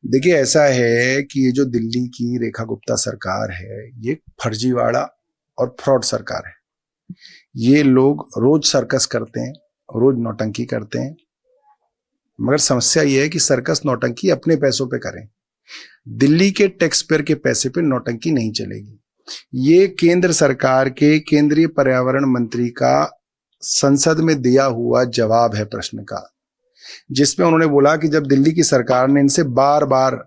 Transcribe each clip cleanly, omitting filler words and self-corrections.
देखिए, ऐसा है कि ये जो दिल्ली की रेखा गुप्ता सरकार है, ये फर्जीवाड़ा और फ्रॉड सरकार है। ये लोग रोज सर्कस करते हैं, रोज नौटंकी करते हैं, मगर समस्या ये है कि सर्कस नौटंकी अपने पैसों पे करें। दिल्ली के टैक्स पेयर के पैसे पे नौटंकी नहीं चलेगी। ये केंद्र सरकार के केंद्रीय पर्यावरण मंत्री का संसद में दिया हुआ जवाब है प्रश्न का, जिसमें उन्होंने बोला कि जब दिल्ली की सरकार ने इनसे बार बार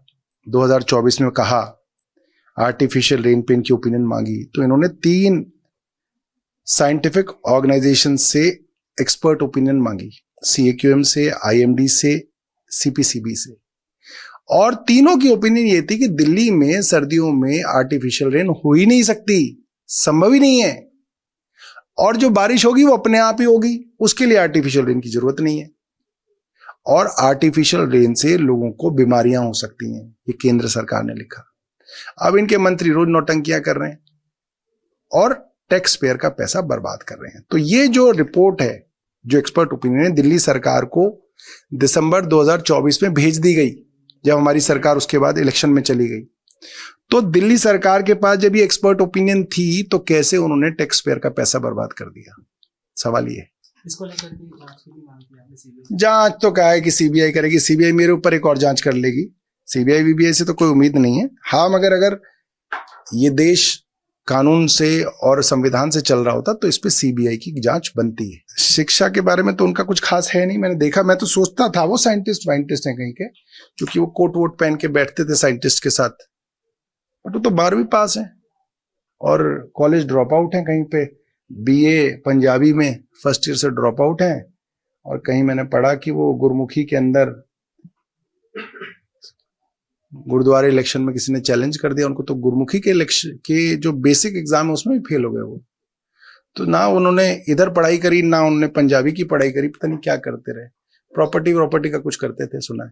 2024 में कहा, आर्टिफिशियल रेनपेन की ओपिनियन मांगी, तो इन्होंने 3 साइंटिफिक ऑर्गेनाइजेशन से एक्सपर्ट ओपिनियन मांगी, CAQM से, IMD से, CPCB से, और तीनों की ओपिनियन ये थी कि दिल्ली में सर्दियों में आर्टिफिशियल रेन हो ही नहीं सकती, संभव ही नहीं है, और जो बारिश होगी वो अपने आप ही होगी, उसके लिए आर्टिफिशियल रेन की जरूरत नहीं है, और आर्टिफिशियल रेन से लोगों को बीमारियां हो सकती हैं, ये केंद्र सरकार ने लिखा। अब इनके मंत्री रोज नौटंकियां कर रहे हैं और टैक्स पेयर का पैसा बर्बाद कर रहे हैं। तो ये जो रिपोर्ट है, जो एक्सपर्ट ओपिनियन है, दिल्ली सरकार को दिसंबर 2024 में भेज दी गई, जब हमारी सरकार उसके बाद इलेक्शन में चली गई। तो दिल्ली सरकार के पास जब ये एक्सपर्ट ओपिनियन थी, तो कैसे उन्होंने टैक्स पेयर का पैसा बर्बाद कर दिया? सवाल ये। इसको लेकर के जांच की भी मांग की आपने सीबीआई? जांच तो क्या है कि CBI करेगी, CBI मेरे ऊपर एक और जांच कर लेगी। CBI VBI से तो कोई उम्मीद नहीं है। हाँ, मगर अगर ये देश कानून से और संविधान से चल रहा होता तो इस पे CBI की जांच बनती है। शिक्षा के बारे में तो उनका कुछ खास है नहीं, मैंने देखा, मैं तो सोचता था वो साइंटिस्ट वाइंटिस्ट हैं कहीं के, क्योंकि वो कोट वोट पहन के बैठते थे साइंटिस्ट के साथ, बट वो तो 12वीं पास है और कॉलेज ड्रॉप आउट है, कहीं पे BA पंजाबी में फर्स्ट ईयर से ड्रॉप आउट है, और कहीं मैंने पढ़ा कि वो गुरमुखी के अंदर गुरुद्वारे इलेक्शन में किसी ने चैलेंज कर दिया उनको, तो गुरमुखी के इलेक्शन के जो बेसिक एग्जाम है उसमें भी फेल हो गए वो। तो ना उन्होंने इधर पढ़ाई करी, ना उन्होंने पंजाबी की पढ़ाई करी, पता नहीं क्या करते रहे। प्रॉपर्टी का कुछ करते थे, सुना है।